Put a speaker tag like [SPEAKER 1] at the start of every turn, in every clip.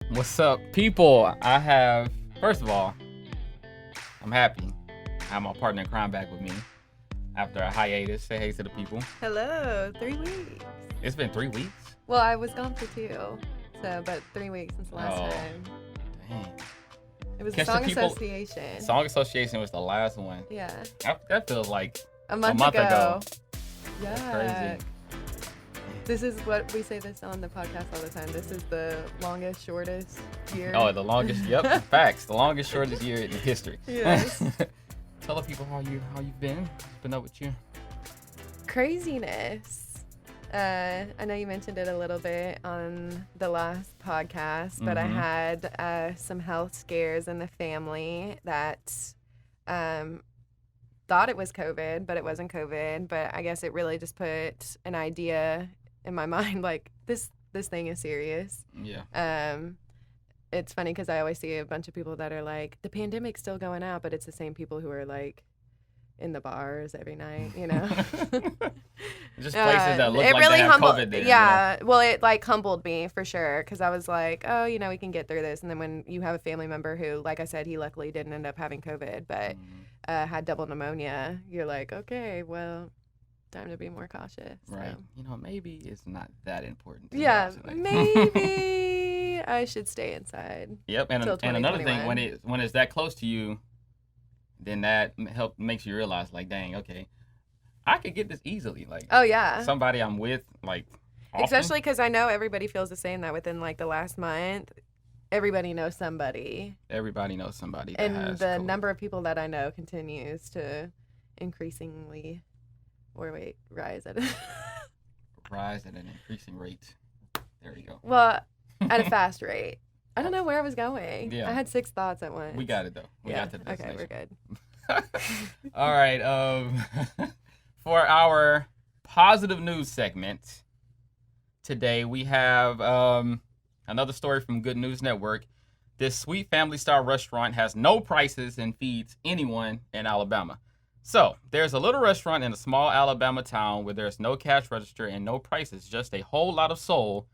[SPEAKER 1] What's up, people? First of all, I'm happy. I have my partner in crime back with me after a hiatus. Say hey to the people.
[SPEAKER 2] Hello, 3 weeks.
[SPEAKER 1] It's been 3 weeks?
[SPEAKER 2] Well, I was gone for 2, but 3 weeks since the last time.
[SPEAKER 1] Dang.
[SPEAKER 2] It was
[SPEAKER 1] Catch
[SPEAKER 2] the
[SPEAKER 1] the
[SPEAKER 2] Song
[SPEAKER 1] people-
[SPEAKER 2] Association.
[SPEAKER 1] Song Association was the last one.
[SPEAKER 2] Yeah,
[SPEAKER 1] That feels like
[SPEAKER 2] a month
[SPEAKER 1] ago.
[SPEAKER 2] ago.
[SPEAKER 1] That's
[SPEAKER 2] Yeah.
[SPEAKER 1] crazy.
[SPEAKER 2] This is what we say this on the podcast all the time. This is the longest, shortest year.
[SPEAKER 1] Oh, the longest. Yep, facts. The longest, shortest year in history.
[SPEAKER 2] Yes.
[SPEAKER 1] Tell the people how you've been. What's been up with you?
[SPEAKER 2] Craziness. I know you mentioned it a little bit on the last podcast, but I
[SPEAKER 1] Mhm.
[SPEAKER 2] had some health scares in the family that thought it was COVID, but it wasn't COVID. But I guess it really just put an idea in my mind, like this thing is serious.
[SPEAKER 1] Yeah.
[SPEAKER 2] It's funny because I always see a bunch of people that are like, the pandemic's still going out, but it's the same people who are like in the bars every night, you know.
[SPEAKER 1] Just places that look
[SPEAKER 2] it
[SPEAKER 1] like
[SPEAKER 2] really
[SPEAKER 1] they have
[SPEAKER 2] humbled.
[SPEAKER 1] COVID there.
[SPEAKER 2] Yeah, well, it like humbled me for sure because I was like, oh, you know, we can get through this. And then when you have a family member who, like I said, he luckily didn't end up having COVID, but had double pneumonia, you're like, okay, well, time to be more cautious.
[SPEAKER 1] Right.
[SPEAKER 2] So.
[SPEAKER 1] You know, maybe it's not that important.
[SPEAKER 2] Yeah,
[SPEAKER 1] Tonight.
[SPEAKER 2] maybe I should stay inside.
[SPEAKER 1] Yep. And
[SPEAKER 2] Till
[SPEAKER 1] another thing,
[SPEAKER 2] 2021.
[SPEAKER 1] when it's that close to you, then that makes you realize, like, dang, okay, I could get this easily. Like,
[SPEAKER 2] Oh yeah.
[SPEAKER 1] somebody I'm with, like, often.
[SPEAKER 2] Especially because I know everybody feels the same that within like the last month, everybody knows somebody.
[SPEAKER 1] Everybody knows somebody that
[SPEAKER 2] And
[SPEAKER 1] has
[SPEAKER 2] the
[SPEAKER 1] COVID.
[SPEAKER 2] number of people that I know continues to increasingly, rise at
[SPEAKER 1] rise at an increasing rate. There you go.
[SPEAKER 2] well, at a fast rate. I don't know where I was going.
[SPEAKER 1] Yeah.
[SPEAKER 2] I had 6 thoughts at once.
[SPEAKER 1] We got it, though. We
[SPEAKER 2] Yeah.
[SPEAKER 1] got to the
[SPEAKER 2] Okay, we're
[SPEAKER 1] destination.
[SPEAKER 2] good.
[SPEAKER 1] All right. For our positive news segment today, we have another story from Good News Network. This sweet family-style restaurant has no prices and feeds anyone in Alabama. So there's a little restaurant in a small Alabama town where there's no cash register and no prices, just a whole lot of soul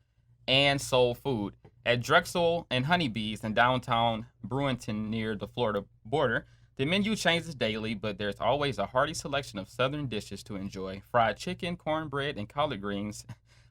[SPEAKER 1] and soul food. At Drexel and Honeybees in downtown Brewington near the Florida border, the menu changes daily, but there's always a hearty selection of southern dishes to enjoy. Fried chicken, cornbread, and collard greens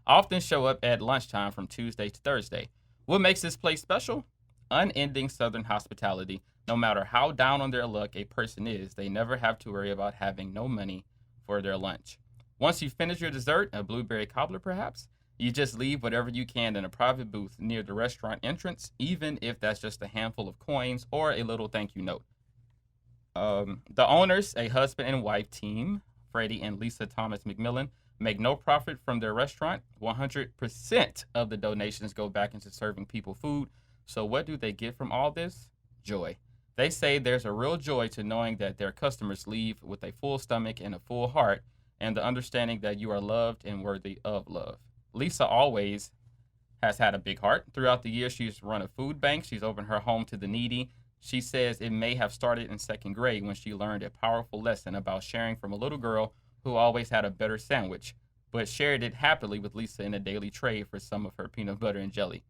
[SPEAKER 1] often show up at lunchtime from Tuesday to Thursday. What makes this place special? Unending southern hospitality. No matter how down on their luck a person is, they never have to worry about having no money for their lunch. Once you finish your dessert, a blueberry cobbler perhaps, you just leave whatever you can in a private booth near the restaurant entrance, even if that's just a handful of coins or a little thank you note. The owners, a husband and wife team, Freddie and Lisa Thomas McMillan, make no profit from their restaurant. 100% of the donations go back into serving people food. So what do they get from all this? Joy. They say there's a real joy to knowing that their customers leave with a full stomach and a full heart, and the understanding that you are loved and worthy of love. Lisa always has had a big heart. Throughout the years, she's run a food bank. She's opened her home to the needy. She says it may have started in second grade when she learned a powerful lesson about sharing from a little girl who always had a better sandwich, but shared it happily with Lisa in a daily tray for some of her peanut butter and jelly.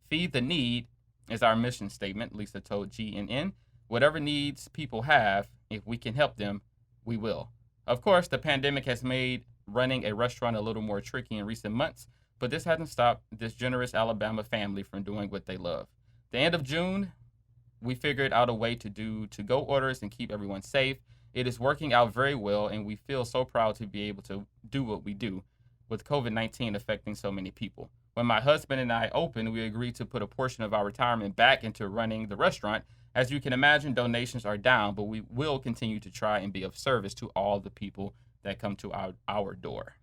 [SPEAKER 1] Feed the need is our mission statement, Lisa told GNN. Whatever needs people have, if we can help them, we will. Of course, the pandemic has made running a restaurant a little more tricky in recent months, but this hasn't stopped this generous Alabama family from doing what they love. The end of June, we figured out a way to do to-go orders and keep everyone safe. It is working out very well, and we feel so proud to be able to do what we do with COVID-19 affecting so many people. When my husband and I opened, we agreed to put a portion of our retirement back into running the restaurant. As you can imagine, donations are down, but we will continue to try and be of service to all the people that come to our door.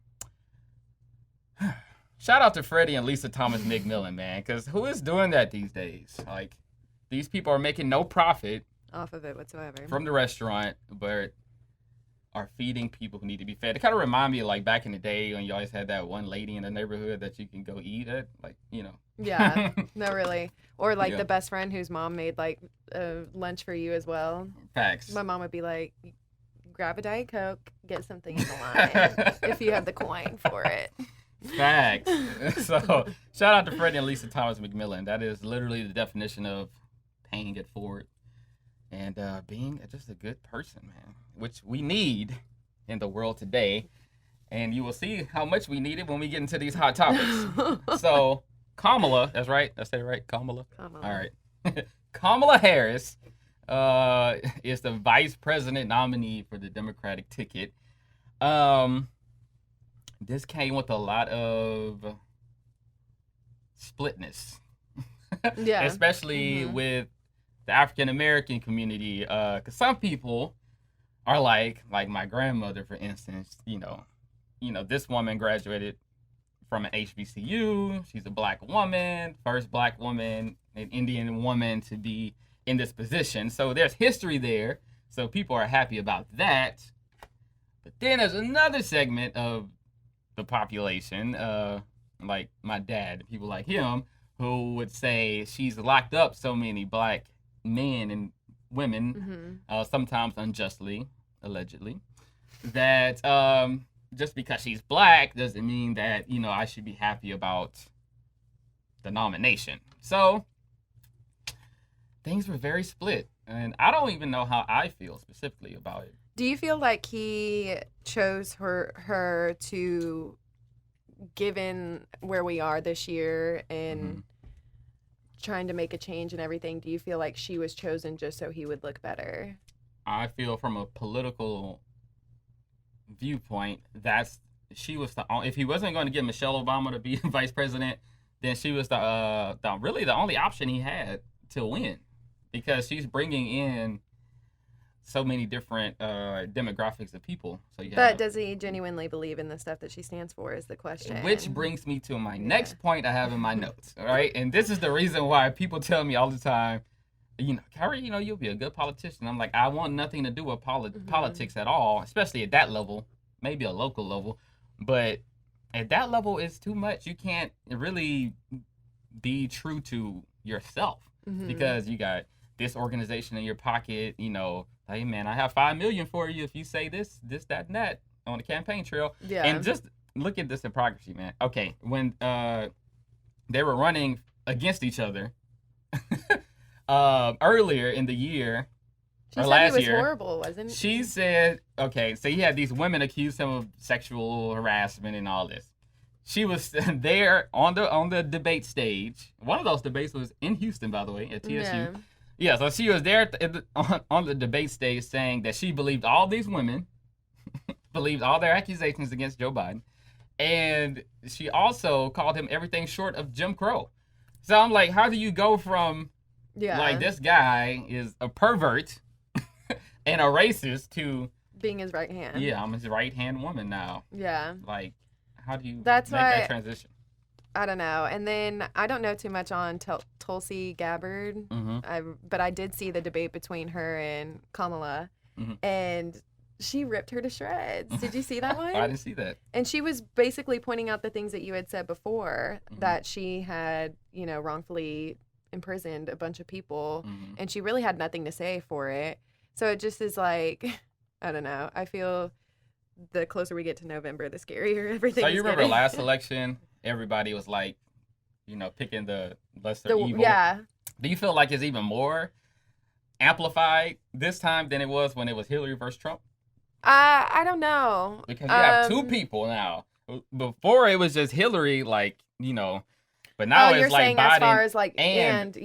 [SPEAKER 1] Shout out to Freddie and Lisa Thomas McMillan, man, because who is doing that these days? Like, these people are making no profit
[SPEAKER 2] Off of it whatsoever.
[SPEAKER 1] from the restaurant, but are feeding people who need to be fed. It kind of remind me of like back in the day when you always had that one lady in the neighborhood that you can go eat at, like, you know.
[SPEAKER 2] Yeah, no, really. Or like
[SPEAKER 1] Yeah.
[SPEAKER 2] the best friend whose mom made like lunch for you as well.
[SPEAKER 1] Facts.
[SPEAKER 2] My mom would be like, grab a Diet Coke, get something in the line if you have the coin for it.
[SPEAKER 1] Facts. So shout out to Freddie and Lisa Thomas McMillan. That is literally the definition of paying it forward and being just a good person, man, which we need in the world today. And you will see how much we need it when we get into these hot topics. So Kamala, that's right. I said it right, Kamala.
[SPEAKER 2] Kamala.
[SPEAKER 1] All right. Kamala Harris is the vice president nominee for the Democratic ticket. This came with a lot of splitness.
[SPEAKER 2] Yeah.
[SPEAKER 1] Especially with the African American community. Because some people are like my grandmother, for instance, you know, this woman graduated from an HBCU. She's a black woman, first black woman, an Indian woman to be in this position. So there's history there. So people are happy about that. But then there's another segment of the population, like my dad, people like him, who would say she's locked up so many black men and women, sometimes unjustly, allegedly, that just because she's black doesn't mean that, you know, I should be happy about the nomination. So things were very split, and I don't even know how I feel specifically about it.
[SPEAKER 2] Do you feel like he chose her to, given where we are this year and trying to make a change and everything, do you feel like she was chosen just so he would look better?
[SPEAKER 1] I feel from a political viewpoint, she was if he wasn't going to get Michelle Obama to be vice president, then she was really the only option he had to win, because she's bringing in so many different demographics of people. So
[SPEAKER 2] but does he genuinely believe in the stuff that she stands for is the question.
[SPEAKER 1] Which brings me to my next point I have in my notes. All right, and this is the reason why people tell me all the time, you know, Kyrie, you know, you'll be a good politician. I'm like, I want nothing to do with politics at all, especially at that level, maybe a local level. But at that level, it's too much. You can't really be true to yourself because you got this organization in your pocket, you know, hey, man, I have $5 million for you if you say this, that, and that on the campaign trail.
[SPEAKER 2] Yeah.
[SPEAKER 1] And just look at this hypocrisy, man. Okay, when they were running against each other earlier in the year,
[SPEAKER 2] she
[SPEAKER 1] or
[SPEAKER 2] said
[SPEAKER 1] last
[SPEAKER 2] he was
[SPEAKER 1] year,
[SPEAKER 2] horrible, wasn't
[SPEAKER 1] she said, okay, so he had these women accuse him of sexual harassment and all this. She was there on the debate stage. One of those debates was in Houston, by the way, at TSU. Yeah, so she was there on the debate stage saying that she believed all these women, believed all their accusations against Joe Biden, and she also called him everything short of Jim Crow. So I'm like, how do you go from, like, this guy is a pervert and a racist to
[SPEAKER 2] being his right hand?
[SPEAKER 1] Yeah, I'm his right-hand woman now.
[SPEAKER 2] Yeah.
[SPEAKER 1] Like, how do you make
[SPEAKER 2] that
[SPEAKER 1] transition?
[SPEAKER 2] I don't know. And then I don't know too much on Tulsi Gabbard, but I did see the debate between her and Kamala, and she ripped her to shreds. Did you see that one?
[SPEAKER 1] I didn't see that.
[SPEAKER 2] And she was basically pointing out the things that you had said before, that she had, you know, wrongfully imprisoned a bunch of people, and she really had nothing to say for it. So it just is like, I don't know. I feel the closer we get to November, the scarier everything is. So
[SPEAKER 1] you remember last election? Everybody was like, you know, picking the lesser evil.
[SPEAKER 2] Yeah.
[SPEAKER 1] Do you feel like it's even more amplified this time than it was when it was Hillary versus Trump?
[SPEAKER 2] I don't know.
[SPEAKER 1] Because you have two people now. Before it was just Hillary, like, you know, but now it's like Biden
[SPEAKER 2] as far as like and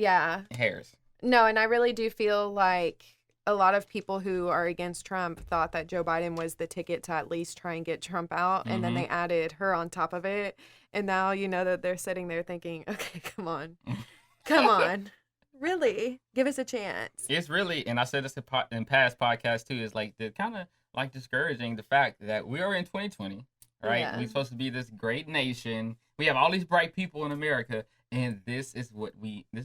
[SPEAKER 1] Harris.
[SPEAKER 2] No, and I really do feel like a lot of people who are against Trump thought that Joe Biden was the ticket to at least try and get Trump out, and then they added her on top of it. And now you know that they're sitting there thinking, okay, come on. Really? Give us a chance.
[SPEAKER 1] It's really, and I said this in past podcasts too, is like the kind of like discouraging the fact that we are in 2020, right? Yeah. We're supposed to be this great nation. We have all these bright people in America, and this is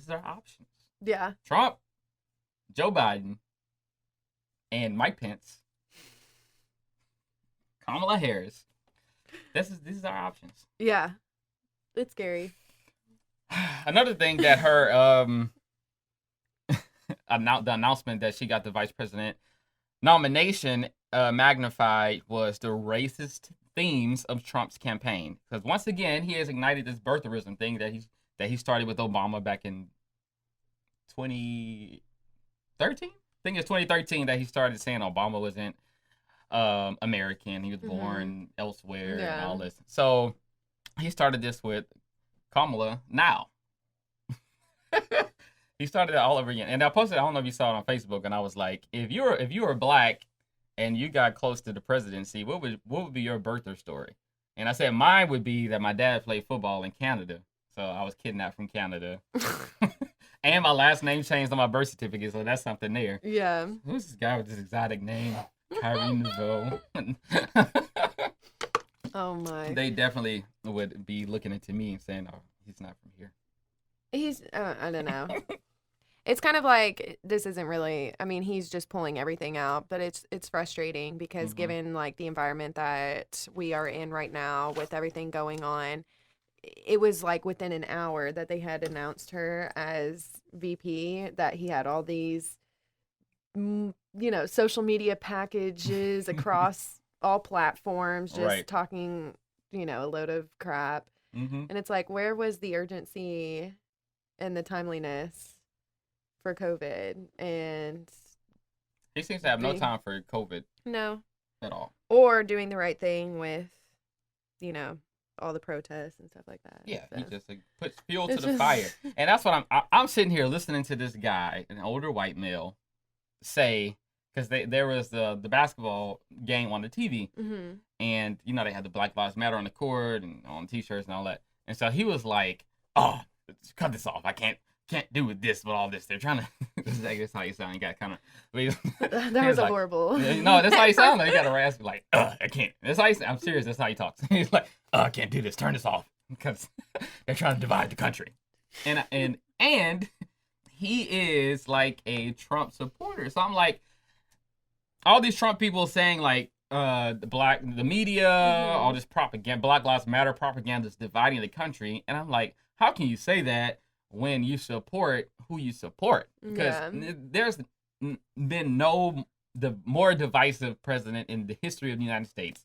[SPEAKER 1] our options.
[SPEAKER 2] Yeah.
[SPEAKER 1] Trump, Joe Biden, and Mike Pence, Kamala Harris. These are our options.
[SPEAKER 2] Yeah. It's scary.
[SPEAKER 1] Another thing that her the announcement that she got the vice president nomination magnified was the racist themes of Trump's campaign. Because once again, he has ignited this birtherism thing that he started with Obama back in 2013. I think it's 2013 that he started saying Obama wasn't American. He was born elsewhere and all this. So he started this with Kamala now. He started it all over again. And I posted, I don't know if you saw it on Facebook, and I was like, if you were black and you got close to the presidency, what would be your birther story? And I said mine would be that my dad played football in Canada. So I was kidnapped from Canada. And my last name changed on my birth certificate, so that's something there.
[SPEAKER 2] Yeah.
[SPEAKER 1] Who's this guy with this exotic name? Kyrie Nouveau.
[SPEAKER 2] Oh my.
[SPEAKER 1] They definitely would be looking into me and saying, "Oh, he's not from here."
[SPEAKER 2] He's I don't know. It's kind of like this isn't really. I mean, he's just pulling everything out, but it's frustrating because given like the environment that we are in right now with everything going on, it was like within an hour that they had announced her as VP, that he had all these, social media packages across all platforms, just talking, a load of crap. And it's like, where was the urgency and the timeliness for COVID? And
[SPEAKER 1] he seems to have no time for COVID.
[SPEAKER 2] No.
[SPEAKER 1] At all.
[SPEAKER 2] Or doing the right thing with, all the protests and stuff like that.
[SPEAKER 1] Yeah, so. He just puts fuel to the fire. And that's what I'm sitting here listening to this guy, an older white male, say, because there was the basketball game on the TV, and they had the Black Lives Matter on the court and on T-shirts and all that. And so he was like, "Oh, cut this off! I can't do with this with all this. They're trying to." That's how you sound. You got kind of.
[SPEAKER 2] That was like, horrible.
[SPEAKER 1] No, that's how you sound. You got to rasp like, I can't. That's how I'm serious. That's how he talks. He's like, I can't do this. Turn this off because they're trying to divide the country. And he is like a Trump supporter. So I'm like, all these Trump people saying like, the media, all this propaganda, Black Lives Matter propaganda is dividing the country. And I'm like, how can you say that when you support who you support? Because there's been the more divisive president in the history of the United States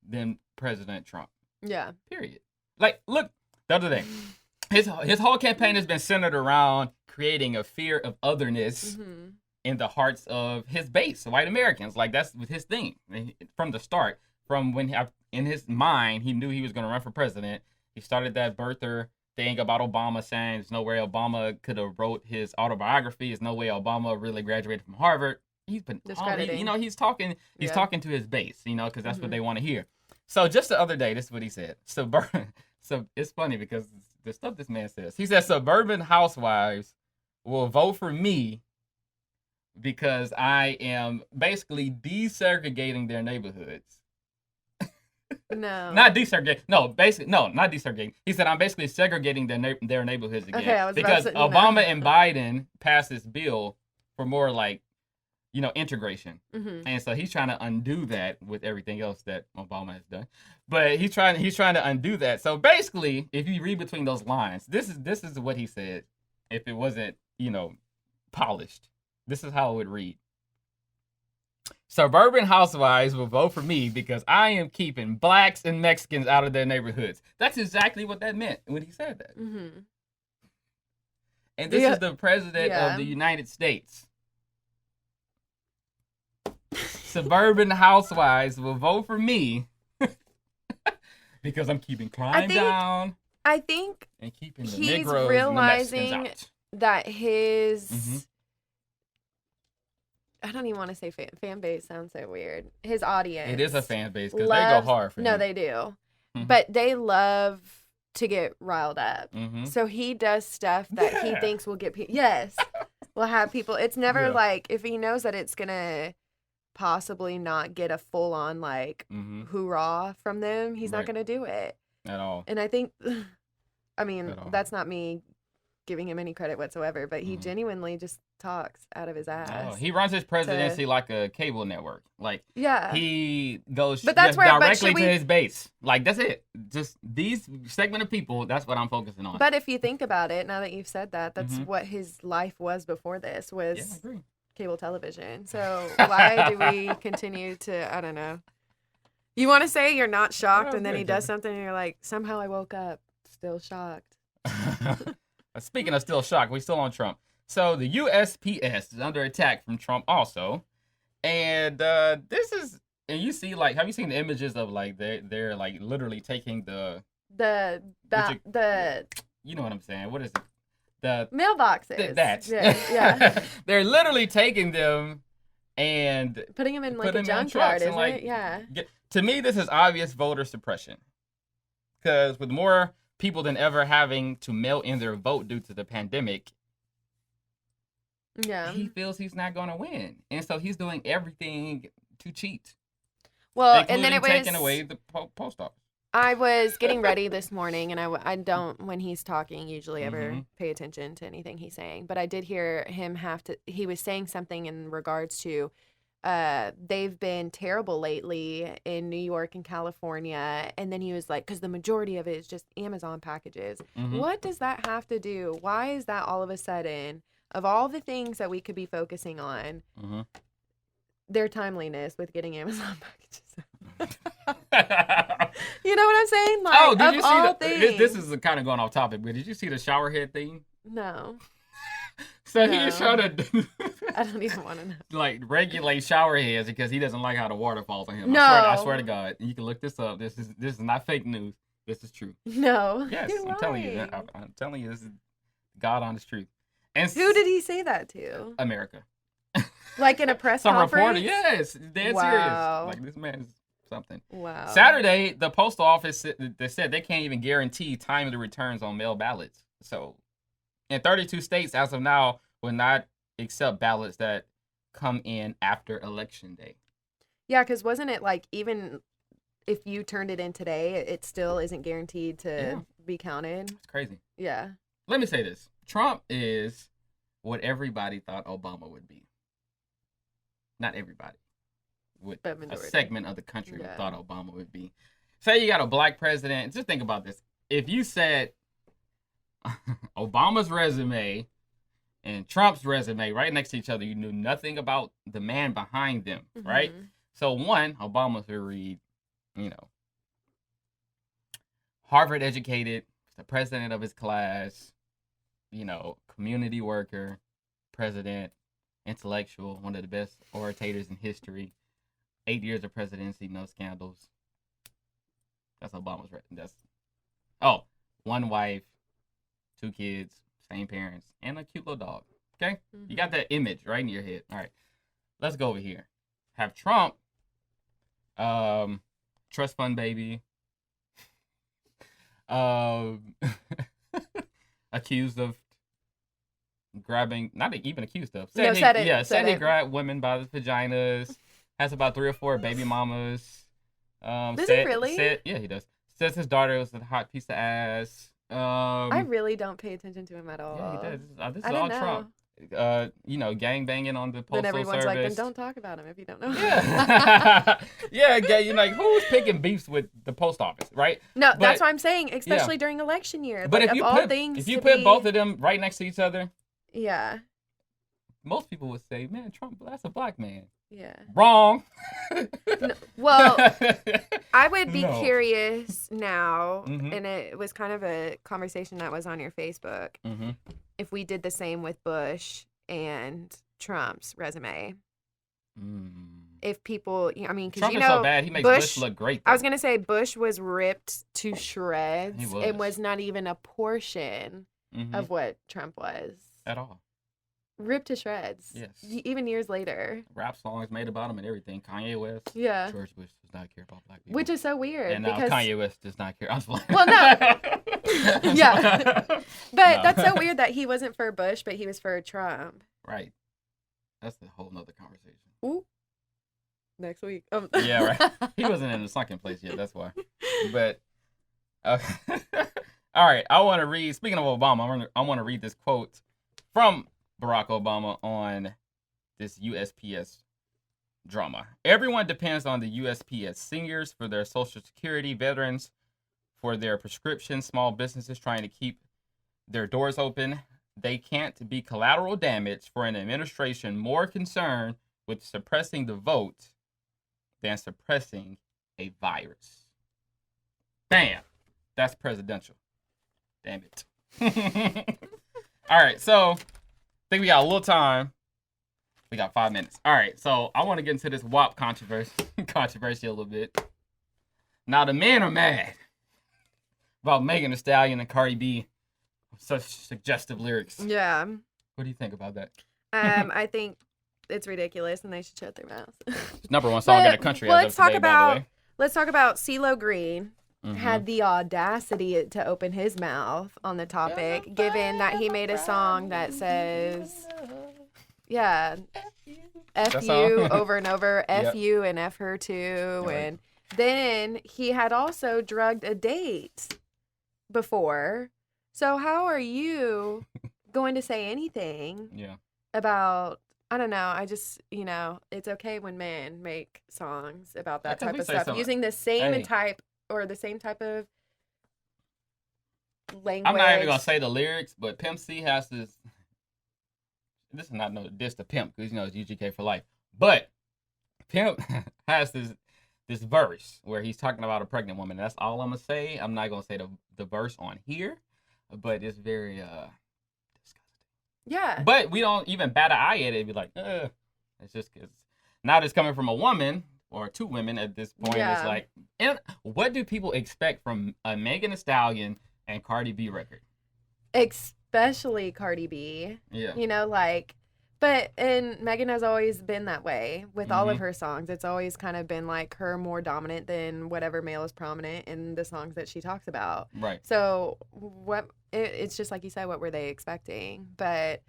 [SPEAKER 1] than President Trump.
[SPEAKER 2] Yeah.
[SPEAKER 1] Period. Like, look, the other thing, his whole campaign has been centered around creating a fear of otherness in the hearts of his base, white Americans. Like, that's his thing from the start. From when in his mind he knew he was going to run for president, he started that birther thing about Obama saying there's no way Obama could have wrote his autobiography. There's no way Obama really graduated from Harvard. He's been discrediting. He's talking to his base, because that's what they want to hear. So just the other day, this is what he said. So it's funny because the stuff this man says. He said suburban housewives will vote for me because I am basically desegregating their neighborhoods.
[SPEAKER 2] No.
[SPEAKER 1] Not desegregating. No, not desegregating. He said I'm basically segregating their neighborhoods again.
[SPEAKER 2] Okay,
[SPEAKER 1] because Obama and Biden passed this bill for more like, integration. And so he's trying to undo that with everything else that Obama has done. But he's trying to undo that. So basically, if you read between those lines, this is what he said. If it wasn't, polished, this is how it would read. Suburban housewives will vote for me because I am keeping blacks and Mexicans out of their neighborhoods. That's exactly what that meant when he said that. And this is the president of the United States. Suburban housewives will vote for me because I'm keeping crime down.
[SPEAKER 2] I think
[SPEAKER 1] and keeping the
[SPEAKER 2] he's
[SPEAKER 1] Negroes
[SPEAKER 2] realizing
[SPEAKER 1] and the Mexicans out.
[SPEAKER 2] That his I don't even want to say fan base sounds so weird. His audience.
[SPEAKER 1] It is a fan base because they go hard for him.
[SPEAKER 2] No, they do. But they love to get riled up. So he does stuff that he thinks will get people. Yes. Will have people. It's never like if he knows that it's going to possibly not get a full on like hoorah from them, he's not going to do it.
[SPEAKER 1] At all.
[SPEAKER 2] And I think, that's not me giving him any credit whatsoever, but he genuinely just talks out of his ass.
[SPEAKER 1] He runs his presidency like a cable network. Like, he goes directly to his base. Like, that's it. Just these segment of people, that's what I'm focusing on.
[SPEAKER 2] But if you think about it, now that you've said that, that's what his life was before this, was cable television. So why do we continue to, I don't know. You want to say you're not shocked,
[SPEAKER 1] Oh,
[SPEAKER 2] and then he
[SPEAKER 1] good,
[SPEAKER 2] does
[SPEAKER 1] Jeffrey.
[SPEAKER 2] something, and you're like, somehow I woke up still shocked.
[SPEAKER 1] Speaking of still shocked, we still on Trump. So the USPS is under attack from Trump also, and this is, and you see, like, have you seen the images of, like, they're like literally taking the
[SPEAKER 2] The
[SPEAKER 1] you know what I'm saying? What is it? The
[SPEAKER 2] mailboxes.
[SPEAKER 1] that's
[SPEAKER 2] Yeah.
[SPEAKER 1] they're literally taking them and
[SPEAKER 2] Putting them in like
[SPEAKER 1] put
[SPEAKER 2] a
[SPEAKER 1] them in
[SPEAKER 2] junkyard,
[SPEAKER 1] trucks
[SPEAKER 2] isn't
[SPEAKER 1] and, like,
[SPEAKER 2] it? Yeah.
[SPEAKER 1] to me, this is obvious voter suppression. Because with more people than ever having to mail in their vote due to the pandemic,
[SPEAKER 2] Yeah.
[SPEAKER 1] he feels he's not going to win. And so he's doing everything to cheat.
[SPEAKER 2] Well,
[SPEAKER 1] including
[SPEAKER 2] and then it was
[SPEAKER 1] taking away the post office.
[SPEAKER 2] I was getting ready this morning, and I don't, when he's talking, usually ever
[SPEAKER 1] Mhm.
[SPEAKER 2] pay attention to anything he's saying. But I did hear him he was saying something in regards to they've been terrible lately in New York and California. And then he was like, because the majority of it is just Amazon packages.
[SPEAKER 1] Mhm.
[SPEAKER 2] What does that have to do? Why is that all of a sudden, of all the things that we could be focusing on,
[SPEAKER 1] Mhm.
[SPEAKER 2] their timeliness with getting Amazon packages? You know what I'm saying? Like,
[SPEAKER 1] Oh, did
[SPEAKER 2] of
[SPEAKER 1] you see
[SPEAKER 2] all
[SPEAKER 1] this
[SPEAKER 2] things.
[SPEAKER 1] is kind of going off topic, but did you see the shower head thing?
[SPEAKER 2] No,
[SPEAKER 1] So
[SPEAKER 2] No.
[SPEAKER 1] he's trying to
[SPEAKER 2] I don't even want to know.
[SPEAKER 1] like regulate shower heads because he doesn't like how the water falls on him.
[SPEAKER 2] No.
[SPEAKER 1] I swear to God, you can look this up. This is not fake news. This is true.
[SPEAKER 2] No.
[SPEAKER 1] Yes,
[SPEAKER 2] You're
[SPEAKER 1] I'm telling you.
[SPEAKER 2] lying.
[SPEAKER 1] I'm telling you, this is God honest truth. And
[SPEAKER 2] Who did he say that to?
[SPEAKER 1] America?
[SPEAKER 2] Like in a press
[SPEAKER 1] Some
[SPEAKER 2] conference?
[SPEAKER 1] reporter, yes, dead
[SPEAKER 2] Wow.
[SPEAKER 1] serious. Like, this man is something.
[SPEAKER 2] Wow.
[SPEAKER 1] Saturday, the postal office they said they can't even guarantee timely returns on mail ballots. So, in 32 states as of now, will not accept ballots that come in after Election Day.
[SPEAKER 2] Yeah, because wasn't it like even if you turned it in today, it still isn't guaranteed to
[SPEAKER 1] Yeah.
[SPEAKER 2] be counted?
[SPEAKER 1] It's crazy.
[SPEAKER 2] Yeah.
[SPEAKER 1] Let me say this: Trump is what everybody thought Obama would be. Not everybody. What
[SPEAKER 2] But
[SPEAKER 1] a
[SPEAKER 2] majority.
[SPEAKER 1] segment of the country
[SPEAKER 2] Yeah.
[SPEAKER 1] thought Obama would be. Say you got a black president. Just think about this. If you said Obama's resume and Trump's resume right next to each other, you knew nothing about the man behind them, right?
[SPEAKER 2] Mhm.
[SPEAKER 1] So one, Obama's would read, Harvard educated, the president of his class, community worker, president, intellectual, one of the best orators in history. 8 years of presidency, no scandals. That's Obama's record. One wife, 2 kids, same parents, and a cute little dog. Okay? You got that image right in your head. All right. Let's go over here. Have Trump, trust fund baby, accused of grabbing, not even accused of, said he grabbed women by the vaginas, has about 3 or 4 baby mamas.
[SPEAKER 2] Does he really?
[SPEAKER 1] Yeah, he does. Says his daughter was a hot piece of ass.
[SPEAKER 2] I really don't pay attention to him at all.
[SPEAKER 1] Yeah, he does. This
[SPEAKER 2] I
[SPEAKER 1] is all
[SPEAKER 2] didn't
[SPEAKER 1] Trump. Gang banging on the postal
[SPEAKER 2] Then everyone's
[SPEAKER 1] service.
[SPEAKER 2] like, then don't talk about him if you don't know.
[SPEAKER 1] Yeah. Yeah, you're like, who's picking beefs with the post office, right?
[SPEAKER 2] No,
[SPEAKER 1] But-
[SPEAKER 2] that's what I'm saying, especially during election year.
[SPEAKER 1] But
[SPEAKER 2] Like,
[SPEAKER 1] if you
[SPEAKER 2] of all
[SPEAKER 1] put
[SPEAKER 2] things to
[SPEAKER 1] put
[SPEAKER 2] be-
[SPEAKER 1] both of them right next to each other,
[SPEAKER 2] Yeah.
[SPEAKER 1] most people would say, man, Trump, that's a black man.
[SPEAKER 2] Yeah.
[SPEAKER 1] Wrong.
[SPEAKER 2] No, well, I would be
[SPEAKER 1] No.
[SPEAKER 2] curious now,
[SPEAKER 1] Mhm.
[SPEAKER 2] and it was kind of a conversation that was on your Facebook,
[SPEAKER 1] Mm-hmm.
[SPEAKER 2] if we did the same with Bush and Trump's resume. If people, I mean, because
[SPEAKER 1] Trump
[SPEAKER 2] you
[SPEAKER 1] is
[SPEAKER 2] know,
[SPEAKER 1] so bad, he makes
[SPEAKER 2] Bush
[SPEAKER 1] look great.
[SPEAKER 2] I was going to say Bush was ripped to shreds.
[SPEAKER 1] He was.
[SPEAKER 2] It was not even a portion of what Trump was.
[SPEAKER 1] At all.
[SPEAKER 2] Ripped to shreds.
[SPEAKER 1] Yes.
[SPEAKER 2] Even years later.
[SPEAKER 1] Rap songs made about him and everything. Kanye West.
[SPEAKER 2] Yeah.
[SPEAKER 1] George Bush does not care about black people.
[SPEAKER 2] Which is so weird.
[SPEAKER 1] And now
[SPEAKER 2] because
[SPEAKER 1] Kanye West does not care. I'm playing.
[SPEAKER 2] Well, no. Yeah. But
[SPEAKER 1] No.
[SPEAKER 2] that's so weird that he wasn't for Bush, but he was for Trump.
[SPEAKER 1] Right. That's a whole nother conversation.
[SPEAKER 2] Ooh. Next week.
[SPEAKER 1] Yeah, right. He wasn't in the sunken place yet. That's why. But, okay. All right. I want to read, speaking of Obama, I want to read this quote from Barack Obama on this USPS drama. Everyone depends on the USPS, seniors for their Social Security, veterans for their prescriptions, small businesses trying to keep their doors open. They can't be collateral damage for an administration more concerned with suppressing the vote than suppressing a virus. Bam. That's presidential. Damn it. All right, so I think we got a little time. We got 5 minutes. All right, so I want to get into this WAP controversy a little bit. Now, the men are mad about Megan Thee Stallion and Cardi B. Such suggestive lyrics.
[SPEAKER 2] Yeah.
[SPEAKER 1] What do you think about that?
[SPEAKER 2] I think it's ridiculous and they should shut their mouths.
[SPEAKER 1] Number one song in the country as of today, by the way.
[SPEAKER 2] Let's talk about CeeLo Green.
[SPEAKER 1] Mhm.
[SPEAKER 2] Had the audacity to open his mouth on the topic, given that he made a song that says, yeah, F you over and over, F you and F her too.
[SPEAKER 1] Right.
[SPEAKER 2] And then he had also drugged a date before. So how are you going to say anything about, I don't know, I just, it's okay when men make songs about that type of stuff. Using the same type of language.
[SPEAKER 1] I'm not even going to say the lyrics, but Pimp C has this is not no diss to Pimp, because, it's UGK for life. But Pimp has this verse where he's talking about a pregnant woman. That's all I'm going to say. I'm not going to say the verse on here, but it's very disgusting.
[SPEAKER 2] Yeah.
[SPEAKER 1] But we don't even bat an eye at it and be like, it's just because now it's coming from a woman or two women at this point. It's like, and what do people expect from a Megan Thee Stallion and Cardi B record?
[SPEAKER 2] Especially Cardi B.
[SPEAKER 1] Yeah.
[SPEAKER 2] And Megan has always been that way with all of her songs. It's always kind of been like her more dominant than whatever male is prominent in the songs that she talks about.
[SPEAKER 1] Right.
[SPEAKER 2] So it's just like you said, what were they expecting? But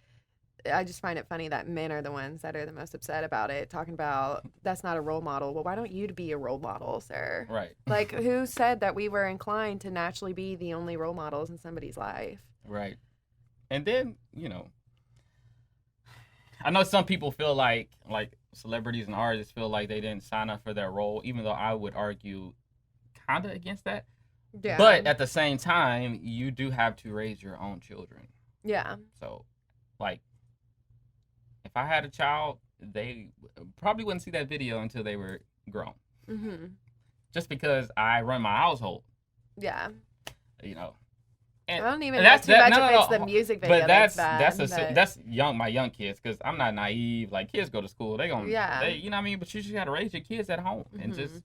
[SPEAKER 2] I just find it funny that men are the ones that are the most upset about it, talking about that's not a role model. Well, why don't you be a role model, sir?
[SPEAKER 1] Right.
[SPEAKER 2] Like, who said that we were inclined to naturally be the only role models in somebody's life?
[SPEAKER 1] Right. And then, I know some people feel like celebrities and artists feel like they didn't sign up for their role, even though I would argue kind of against that.
[SPEAKER 2] Yeah.
[SPEAKER 1] But at the same time, you do have to raise your own children.
[SPEAKER 2] Yeah.
[SPEAKER 1] So, if I had a child, they probably wouldn't see that video until they were grown.
[SPEAKER 2] Mm-hmm.
[SPEAKER 1] Just because I run my household.
[SPEAKER 2] Yeah.
[SPEAKER 1] And
[SPEAKER 2] I don't even know too much if it's the music video
[SPEAKER 1] but
[SPEAKER 2] that's bad.
[SPEAKER 1] That's my young kids, because I'm not naive. Like, kids go to school, they you know what I mean? But you just got to raise your kids at home and just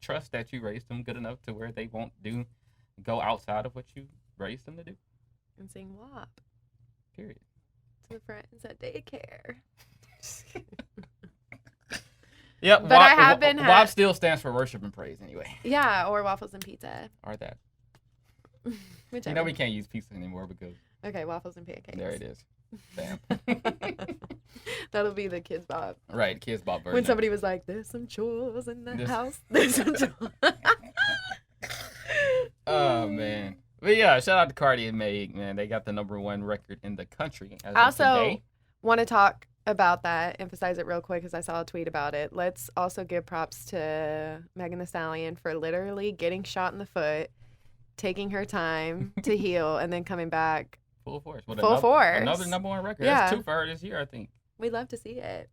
[SPEAKER 1] trust that you raised them good enough to where they won't go outside of what you raised them to do.
[SPEAKER 2] And sing WAP.
[SPEAKER 1] Period.
[SPEAKER 2] To friends at daycare.
[SPEAKER 1] Yep.
[SPEAKER 2] But I have been
[SPEAKER 1] WAP still stands for worship and praise anyway.
[SPEAKER 2] Yeah, or waffles and pizza.
[SPEAKER 1] Or that.
[SPEAKER 2] Whichever.
[SPEAKER 1] We can't use pizza anymore because.
[SPEAKER 2] Okay, waffles and pancakes.
[SPEAKER 1] There it is. Bam.
[SPEAKER 2] That'll be the Kids Bop.
[SPEAKER 1] Right, Kids Bop version.
[SPEAKER 2] When somebody was like, "There's some chores in the house." There's some chores.
[SPEAKER 1] Oh man. But yeah, shout out to Cardi and Meg, man. They got the #1 record in the country as
[SPEAKER 2] I also
[SPEAKER 1] of today.
[SPEAKER 2] Want to talk about that, emphasize it real quick because I saw a tweet about it. Let's also give props to Megan Thee Stallion for literally getting shot in the foot, taking her time to heal, and then coming back
[SPEAKER 1] full force.
[SPEAKER 2] Full force.
[SPEAKER 1] Another #1 record.
[SPEAKER 2] Yeah.
[SPEAKER 1] That's 2 for her this year, I think.
[SPEAKER 2] We'd love to see it.